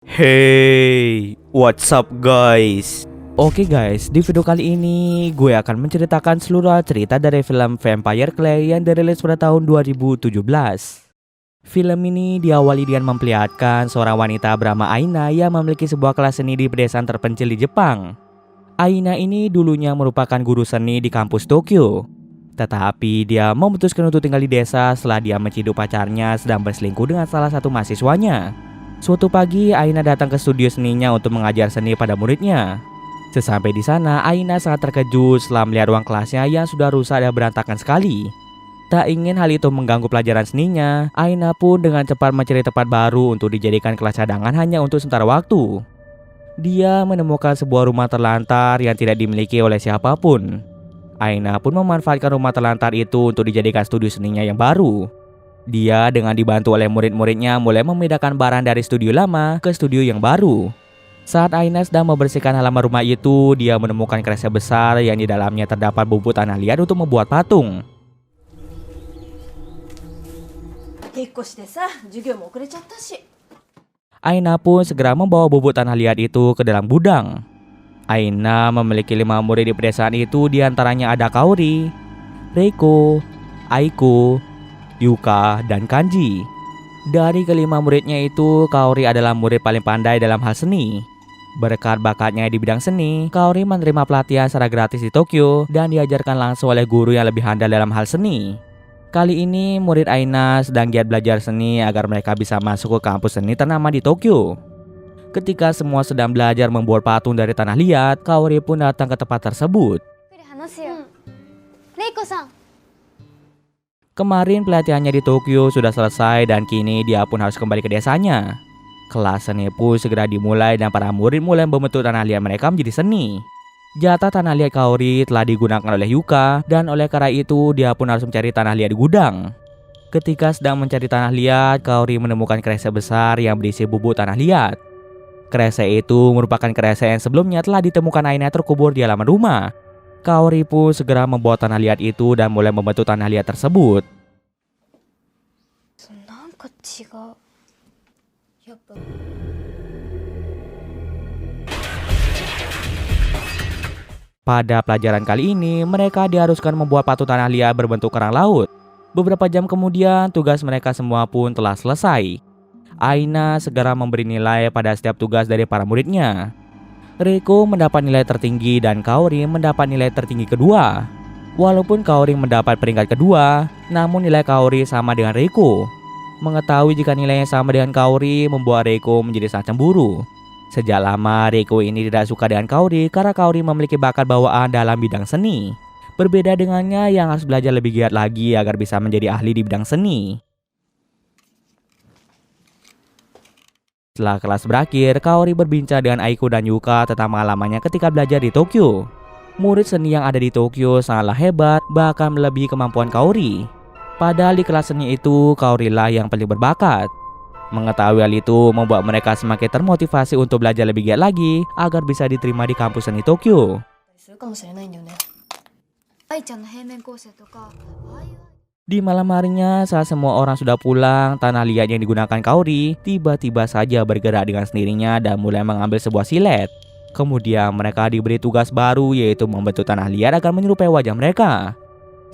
Hey, what's up guys? Oke guys, di video kali ini gue akan menceritakan seluruh cerita dari film Vampire Clay yang dirilis pada tahun 2017. Film ini diawali dengan memperlihatkan seorang wanita bernama Aina yang memiliki sebuah kelas seni di pedesaan terpencil di Jepang. Aina ini dulunya merupakan guru seni di kampus Tokyo. Tetapi dia memutuskan untuk tinggal di desa setelah dia menciduk pacarnya sedang berselingkuh dengan salah satu mahasiswanya. Suatu pagi, Aina datang ke studio seninya untuk mengajar seni pada muridnya. Sesampai di sana, Aina sangat terkejut setelah melihat ruang kelasnya yang sudah rusak dan berantakan sekali. Tak ingin hal itu mengganggu pelajaran seninya, Aina pun dengan cepat mencari tempat baru untuk dijadikan kelas cadangan hanya untuk sementara waktu. Dia menemukan sebuah rumah terlantar yang tidak dimiliki oleh siapapun. Aina pun memanfaatkan rumah terlantar itu untuk dijadikan studio seninya yang baru. Dia dengan dibantu oleh murid-muridnya mulai memindahkan barang dari studio lama ke studio yang baru. Saat Aina sedang membersihkan halaman rumah itu, dia menemukan kresek besar yang di dalamnya terdapat bubuk tanah liat untuk membuat patung. Aina pun segera membawa bubuk tanah liat itu ke dalam gudang. Aina memiliki 5 murid di pedesaan itu, diantaranya ada Kaori, Reiko, Aiko, Yuka, dan Kanji. Dari kelima muridnya itu, Kaori adalah murid paling pandai dalam hal seni. Berkat bakatnya di bidang seni, Kaori menerima pelatihan secara gratis di Tokyo dan diajarkan langsung oleh guru yang lebih handal dalam hal seni. Kali ini, murid Aina sedang giat belajar seni agar mereka bisa masuk ke kampus seni ternama di Tokyo. Ketika semua sedang belajar membuat patung dari tanah liat, Kaori pun datang ke tempat tersebut. Kemarin pelatihannya di Tokyo sudah selesai dan kini dia pun harus kembali ke desanya. Kelas seni pun segera dimulai dan para murid mulai membentuk tanah liat mereka menjadi seni. Jatah tanah liat Kaori telah digunakan oleh Yuka dan oleh karena itu dia pun harus mencari tanah liat di gudang. Ketika sedang mencari tanah liat, Kaori menemukan kresek besar yang berisi bubuk tanah liat. Kresek itu merupakan kresek yang sebelumnya telah ditemukan Aina terkubur di halaman rumah. Kaori pun segera membawa tanah liat itu dan mulai membentuk tanah liat tersebut. Pada pelajaran kali ini, mereka diharuskan membuat patung tanah liat berbentuk kerang laut. Beberapa jam kemudian, tugas mereka semua pun telah selesai. Aina segera memberi nilai pada setiap tugas dari para muridnya. Reiko mendapat nilai tertinggi dan Kaori mendapat nilai tertinggi kedua. Walaupun Kaori mendapat peringkat kedua, namun nilai Kaori sama dengan Reiko. Mengetahui jika nilainya sama dengan Kaori membuat Reiko menjadi sangat cemburu. Sejak lama Reiko ini tidak suka dengan Kaori karena Kaori memiliki bakat bawaan dalam bidang seni. Berbeda dengannya yang harus belajar lebih giat lagi agar bisa menjadi ahli di bidang seni. Setelah kelas berakhir, Kaori berbincang dengan Aiko dan Yuka tentang pengalamannya ketika belajar di Tokyo. Murid seni yang ada di Tokyo sangatlah hebat, bahkan melebihi kemampuan Kaori. Padahal di kelas seni itu, Kaori lah yang paling berbakat. Mengetahui hal itu membuat mereka semakin termotivasi untuk belajar lebih giat lagi agar bisa diterima di kampus seni Tokyo. Di malam harinya, saat semua orang sudah pulang, tanah liat yang digunakan Kaori tiba-tiba saja bergerak dengan sendirinya dan mulai mengambil sebuah silet. Kemudian mereka diberi tugas baru yaitu membentuk tanah liat agar menyerupai wajah mereka.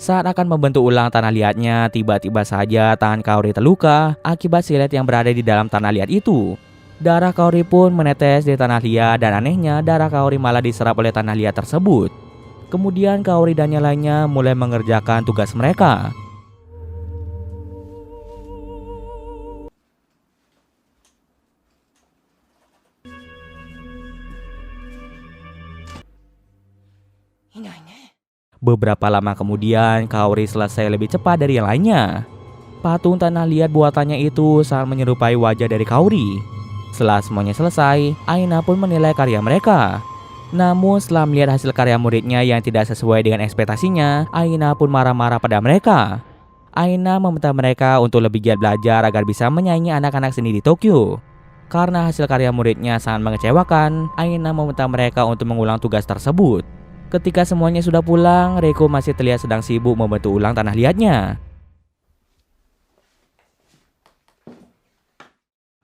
Saat akan membentuk ulang tanah liatnya, tiba-tiba saja tangan Kaori terluka akibat silet yang berada di dalam tanah liat itu. Darah Kaori pun menetes di tanah liat dan anehnya darah Kaori malah diserap oleh tanah liat tersebut. Kemudian Kaori dan yang lainnya mulai mengerjakan tugas mereka. Beberapa lama kemudian, Kaori selesai lebih cepat dari yang lainnya. Patung tanah liat buatannya itu sangat menyerupai wajah dari Kaori. Setelah semuanya selesai, Aina pun menilai karya mereka. Namun setelah melihat hasil karya muridnya yang tidak sesuai dengan ekspektasinya, Aina pun marah-marah pada mereka. Aina meminta mereka untuk lebih giat belajar agar bisa menyaingi anak-anak seni di Tokyo. Karena hasil karya muridnya sangat mengecewakan, Aina meminta mereka untuk mengulang tugas tersebut. Ketika semuanya sudah pulang, Reiko masih terlihat sedang sibuk membentuk ulang tanah liatnya.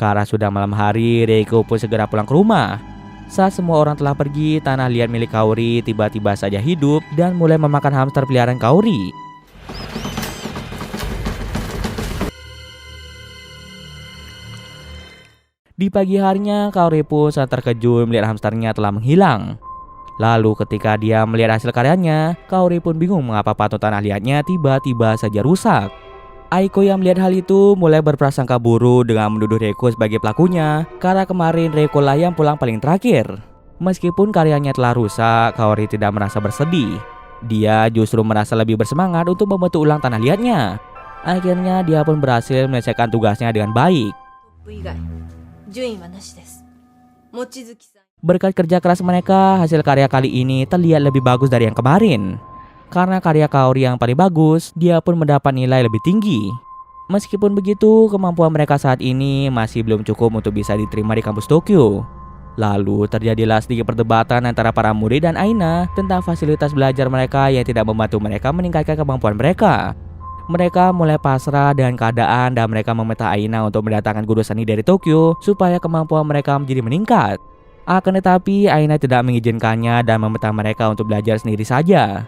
Karena sudah malam hari, Reiko pun segera pulang ke rumah. Saat semua orang telah pergi, tanah liat milik Kaori tiba-tiba saja hidup dan mulai memakan hamster peliharaan Kaori. Di pagi harinya, Kaori pun sangat terkejut melihat hamsternya telah menghilang. Lalu ketika dia melihat hasil karyanya, Kaori pun bingung mengapa patung tanah liatnya tiba-tiba saja rusak. Aiko yang melihat hal itu mulai berprasangka buruk dengan menuduh Reiko sebagai pelakunya karena kemarin Reiko lah yang pulang paling terakhir. Meskipun karyanya telah rusak, Kaori tidak merasa bersedih. Dia justru merasa lebih bersemangat untuk membentuk ulang tanah liatnya. Akhirnya dia pun berhasil menyelesaikan tugasnya dengan baik. Berkat kerja keras mereka, hasil karya kali ini terlihat lebih bagus dari yang kemarin. Karena karya Kaori yang paling bagus, dia pun mendapat nilai lebih tinggi. Meskipun begitu, kemampuan mereka saat ini masih belum cukup untuk bisa diterima di kampus Tokyo. Lalu terjadilah sedikit perdebatan antara para murid dan Aina tentang fasilitas belajar mereka yang tidak membantu mereka meningkatkan kemampuan mereka. Mereka mulai pasrah dengan keadaan dan mereka meminta Aina untuk mendatangkan guru seni dari Tokyo supaya kemampuan mereka menjadi meningkat. Akan tetapi Aina tidak mengizinkannya dan meminta mereka untuk belajar sendiri saja.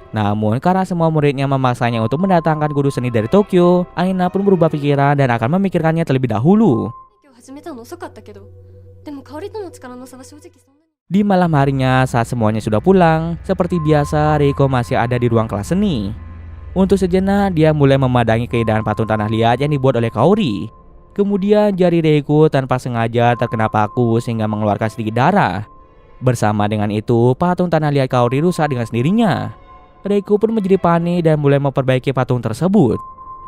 Namun karena semua muridnya memaksanya untuk mendatangkan guru seni dari Tokyo, Aina pun berubah pikiran dan akan memikirkannya terlebih dahulu. Di malam harinya saat semuanya sudah pulang, seperti biasa Reiko masih ada di ruang kelas seni. Untuk sejenak dia mulai memandangi keindahan patung tanah liat yang dibuat oleh Kaori. Kemudian jari Reiko tanpa sengaja terkena paku sehingga mengeluarkan sedikit darah. Bersama dengan itu, patung tanah liat Kaori rusak dengan sendirinya. Reiko pun menjadi panik dan mulai memperbaiki patung tersebut.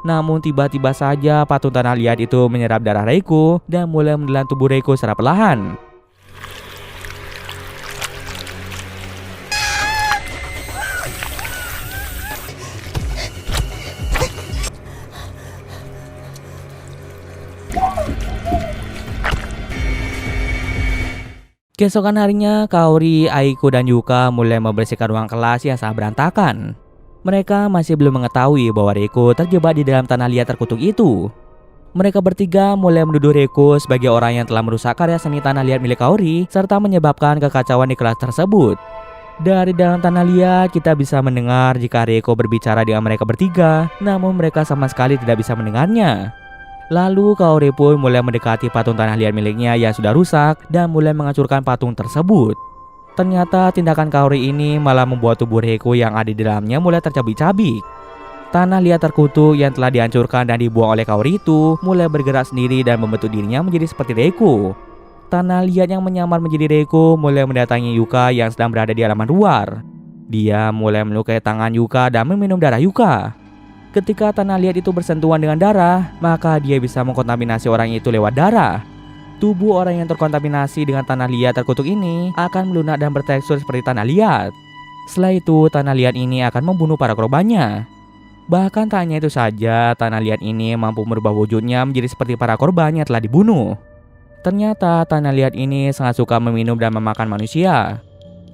Namun tiba-tiba saja patung tanah liat itu menyerap darah Reiko dan mulai menelan tubuh Reiko secara perlahan. Keesokan harinya, Kaori, Aiko, dan Yuka mulai membersihkan ruang kelas yang sangat berantakan. Mereka masih belum mengetahui bahwa Reiko terjebak di dalam tanah liat terkutuk itu. Mereka bertiga mulai menuduh Reiko sebagai orang yang telah merusak karya seni tanah liat milik Kaori serta menyebabkan kekacauan di kelas tersebut. Dari dalam tanah liat, kita bisa mendengar jika Reiko berbicara dengan mereka bertiga, namun mereka sama sekali tidak bisa mendengarnya. Lalu Kaori pun mulai mendekati patung tanah liat miliknya yang sudah rusak dan mulai menghancurkan patung tersebut. Ternyata tindakan Kaori ini malah membuat tubuh Reiko yang ada di dalamnya mulai tercabik-cabik. Tanah liat terkutuk yang telah dihancurkan dan dibuang oleh Kaori itu mulai bergerak sendiri dan membentuk dirinya menjadi seperti Reiko. Tanah liat yang menyamar menjadi Reiko mulai mendatangi Yuka yang sedang berada di halaman luar. Dia mulai melukai tangan Yuka dan meminum darah Yuka. Ketika tanah liat itu bersentuhan dengan darah, maka dia bisa mengkontaminasi orang itu lewat darah. Tubuh orang yang terkontaminasi dengan tanah liat terkutuk ini akan melunak dan bertekstur seperti tanah liat. Setelah itu, tanah liat ini akan membunuh para korbannya. Bahkan tak hanya itu saja, tanah liat ini mampu merubah wujudnya menjadi seperti para korban yang telah dibunuh. Ternyata tanah liat ini sangat suka meminum dan memakan manusia.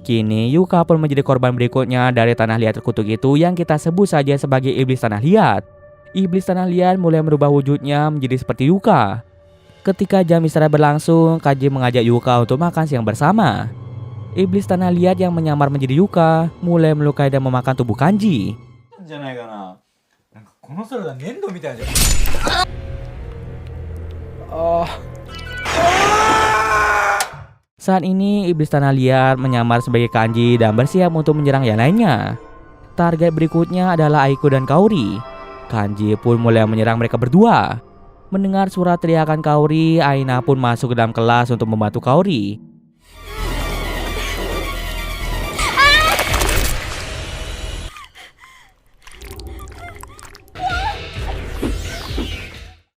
Kini Yuka pun menjadi korban berikutnya dari tanah liat terkutuk itu yang kita sebut saja sebagai iblis tanah liat. Iblis tanah liat mulai merubah wujudnya menjadi seperti Yuka. Ketika jam istirahat berlangsung, Kaji mengajak Yuka untuk makan siang bersama. Iblis tanah liat yang menyamar menjadi Yuka mulai melukai dan memakan tubuh Kanji. Saat ini iblis tanah liat menyamar sebagai Kanji dan bersiap untuk menyerang yang lainnya. Target berikutnya adalah Aiko dan Kaori. Kanji pun mulai menyerang mereka berdua. Mendengar suara teriakan Kaori, Aina pun masuk ke dalam kelas untuk membantu Kaori.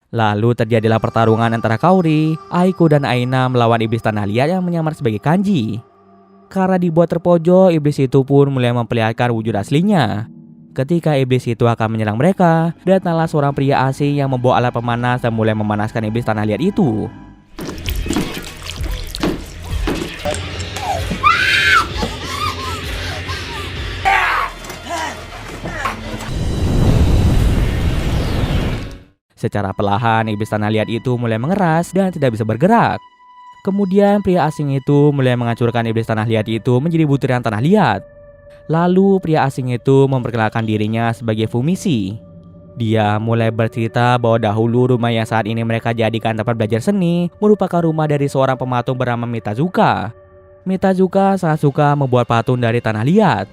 Lalu terjadilah pertarungan antara Kaori, Aiko, dan Aina melawan iblis tanah liat yang menyamar sebagai Kanji. Karena dibuat terpojok, iblis itu pun mulai memperlihatkan wujud aslinya. Ketika iblis itu akan menyerang mereka, datanglah seorang pria asing yang membawa alat pemanas dan mulai memanaskan iblis tanah liat itu. Secara perlahan, iblis tanah liat itu mulai mengeras dan tidak bisa bergerak. Kemudian pria asing itu mulai menghancurkan iblis tanah liat itu menjadi butiran tanah liat. Lalu pria asing itu memperkenalkan dirinya sebagai Fumisi. Dia mulai bercerita bahwa dahulu rumah yang saat ini mereka jadikan tempat belajar seni merupakan rumah dari seorang pematung bernama Mitazuka. Mitazuka sangat suka membuat patung dari tanah liat.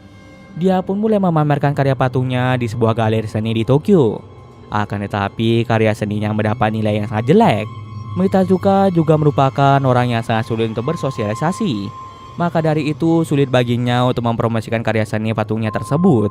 Dia pun mulai memamerkan karya patungnya di sebuah galeri seni di Tokyo. Akan tetapi karya seninya mendapat nilai yang sangat jelek. Mitazuka juga merupakan orang yang sangat sulit untuk bersosialisasi. Maka dari itu sulit baginya untuk mempromosikan karya seni patungnya tersebut.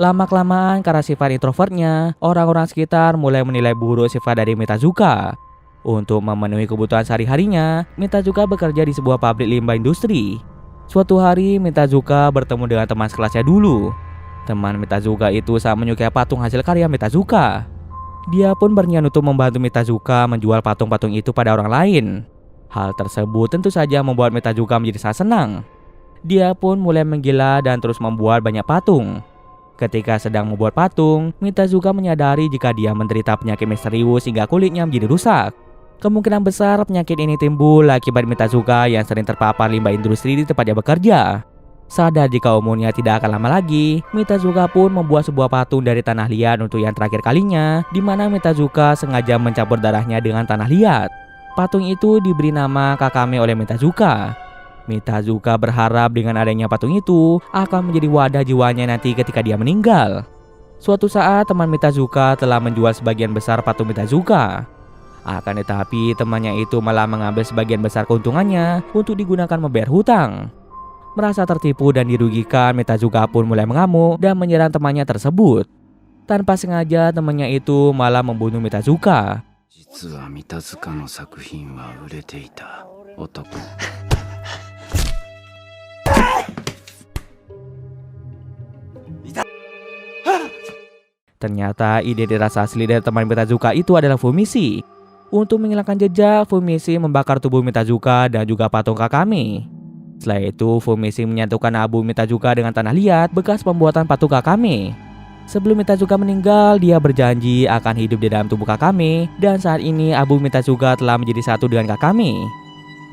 Lama-kelamaan karena sifat introvertnya, orang-orang sekitar mulai menilai buruk sifat dari Mitazuka. Untuk memenuhi kebutuhan sehari-harinya, Mitazuka bekerja di sebuah pabrik limbah industri. Suatu hari Mitazuka bertemu dengan teman sekelasnya dulu. Teman Mitazuka itu sangat menyukai patung hasil karya Mitazuka. Dia pun berniat untuk membantu Mitazuka menjual patung-patung itu pada orang lain. Hal tersebut tentu saja membuat Mitazuka menjadi sangat senang. Dia pun mulai menggila dan terus membuat banyak patung. Ketika sedang membuat patung, Mitazuka menyadari jika dia menderita penyakit misterius hingga kulitnya menjadi rusak. Kemungkinan besar penyakit ini timbul akibat Mitazuka yang sering terpapar limbah industri di tempat dia bekerja. Sadar jika umurnya tidak akan lama lagi, Mitazuka pun membuat sebuah patung dari tanah liat untuk yang terakhir kalinya, di mana Mitazuka sengaja mencampur darahnya dengan tanah liat. Patung itu diberi nama Kakame oleh Mitazuka. Mitazuka berharap dengan adanya patung itu akan menjadi wadah jiwanya nanti ketika dia meninggal. Suatu saat teman Mitazuka telah menjual sebagian besar patung Mitazuka. Akan tetapi temannya itu malah mengambil sebagian besar keuntungannya untuk digunakan membayar hutang. Merasa tertipu dan dirugikan, Mitazuka pun mulai mengamuk dan menyerang temannya tersebut. Tanpa sengaja temannya itu malah membunuh Mitazuka. Ternyata ide rasa asli dari teman Mitazuka itu adalah Fumisi. Untuk menghilangkan jejak, Fumisi membakar tubuh Mitazuka dan juga patung Kakame. Setelah itu, Fumisi menyatukan abu Mitazuka dengan tanah liat bekas pembuatan patung Kakame. Sebelum Mitazuka meninggal, dia berjanji akan hidup di dalam tubuh Kakame, dan saat ini abu Mitazuka telah menjadi satu dengan Kakame.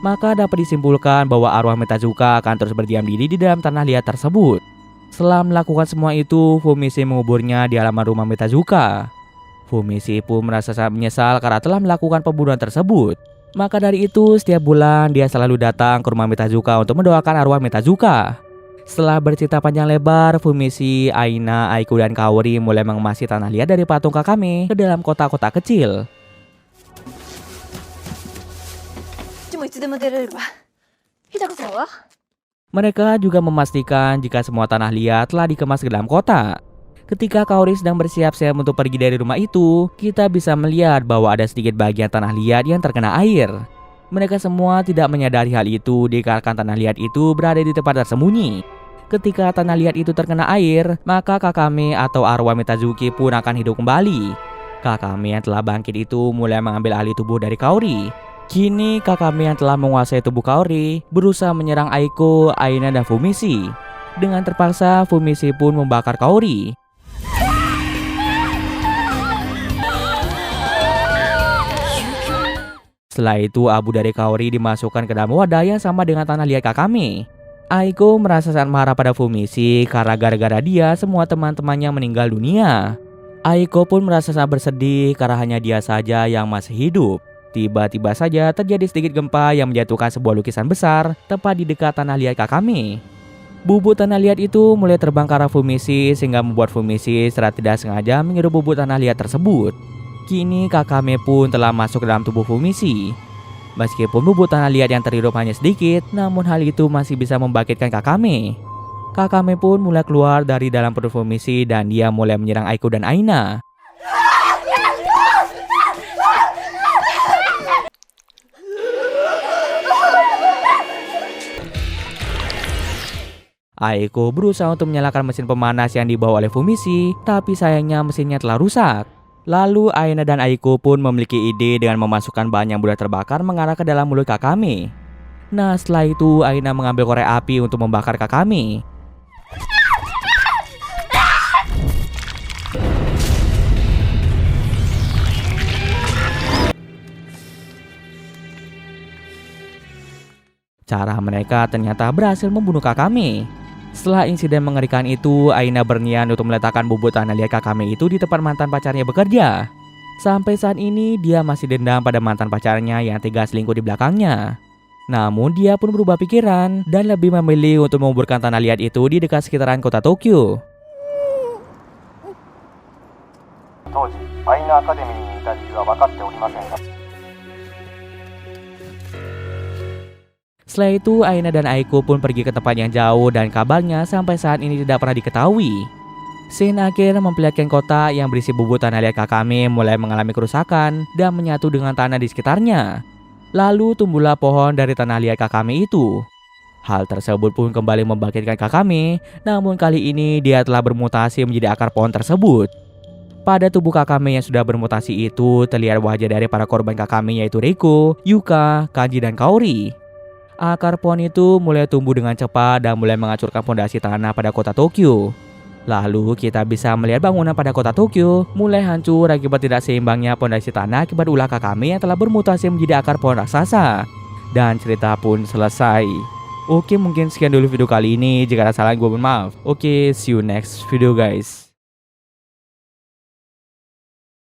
Maka dapat disimpulkan bahwa arwah Mitazuka akan terus berdiam diri di dalam tanah liat tersebut. Setelah melakukan semua itu, Fumisi menguburnya di halaman rumah Mitazuka. Fumisi pun merasa sangat menyesal karena telah melakukan pembunuhan tersebut. Maka dari itu, setiap bulan dia selalu datang ke rumah Mitazuka untuk mendoakan arwah Mitazuka. Setelah bercerita panjang lebar, Fumisi, Aina, Aiko, dan Kaori mulai mengemasi tanah liat dari patung Kakame ke dalam kotak-kotak kecil. Mereka juga memastikan jika semua tanah liat telah dikemas ke dalam kotak. Ketika Kaori sedang bersiap-siap untuk pergi dari rumah itu, kita bisa melihat bahwa ada sedikit bagian tanah liat yang terkena air. Mereka semua tidak menyadari hal itu dikarenakan tanah liat itu berada di tempat tersembunyi. Ketika tanah liat itu terkena air, maka Kakame atau arwah Mitazuki pun akan hidup kembali. Kakame yang telah bangkit itu mulai mengambil alih tubuh dari Kaori. Kini Kakame yang telah menguasai tubuh Kaori berusaha menyerang Aiko, Aina, dan Fumisi. Dengan terpaksa, Fumisi pun membakar Kaori. Setelah itu, abu dari Kaori dimasukkan ke dalam wadah yang sama dengan tanah liat Kakame. Aiko merasa sangat marah pada Fumisi karena gara-gara dia semua teman-temannya meninggal dunia. Aiko pun merasa sangat bersedih karena hanya dia saja yang masih hidup. Tiba-tiba saja terjadi sedikit gempa yang menjatuhkan sebuah lukisan besar tepat di dekat tanah liat Kakame. Bubuk tanah liat itu mulai terbang ke arah Fumisi sehingga membuat Fumisi secara tidak sengaja menghirup bubuk tanah liat tersebut. Kini Kakame pun telah masuk ke dalam tubuh Fumisi. Meskipun bubuk tanah liat yang terhirup hanya sedikit, namun hal itu masih bisa membangkitkan Kakame. Kakame pun mulai keluar dari dalam perut Fumisi dan dia mulai menyerang Aiko dan Aina. Aiko berusaha untuk menyalakan mesin pemanas yang dibawa oleh Fumisi, tapi sayangnya mesinnya telah rusak. Lalu Aina dan Aiko pun memiliki ide dengan memasukkan bahan yang mudah terbakar mengarah ke dalam mulut Kakame. Nah, setelah itu Aina mengambil korek api untuk membakar Kakame. Cara mereka ternyata berhasil membunuh Kakame. Setelah insiden mengerikan itu, Aina berniat untuk meletakkan bubuk tanah liat Kakame itu di tempat mantan pacarnya bekerja. Sampai saat ini dia masih dendam pada mantan pacarnya yang tega selingkuh di belakangnya. Namun dia pun berubah pikiran dan lebih memilih untuk menguburkan tanah liat itu di dekat sekitaran kota Tokyo. 当時アイナアカデミーにいた理由は分かっておりませんが Setelah itu, Aina dan Aiko pun pergi ke tempat yang jauh dan kabarnya sampai saat ini tidak pernah diketahui. Scene akhir memperlihatkan kota yang berisi bubuk tanah liat Kakame mulai mengalami kerusakan dan menyatu dengan tanah di sekitarnya. Lalu tumbuhlah pohon dari tanah liat Kakame itu. Hal tersebut pun kembali membangkitkan Kakame, namun kali ini dia telah bermutasi menjadi akar pohon tersebut. Pada tubuh Kakame yang sudah bermutasi itu, terlihat wajah dari para korban Kakame yaitu Reiko, Yuka, Kanji, dan Kaori. Akar pohon itu mulai tumbuh dengan cepat dan mulai menghancurkan fondasi tanah pada kota Tokyo. Lalu kita bisa melihat bangunan pada kota Tokyo mulai hancur akibat tidak seimbangnya fondasi tanah akibat ulah Kakame yang telah bermutasi menjadi akar pohon raksasa. Dan cerita pun selesai. Oke, mungkin sekian dulu video kali ini. Jika ada salah gue mohon maaf. Oke, see you next video guys.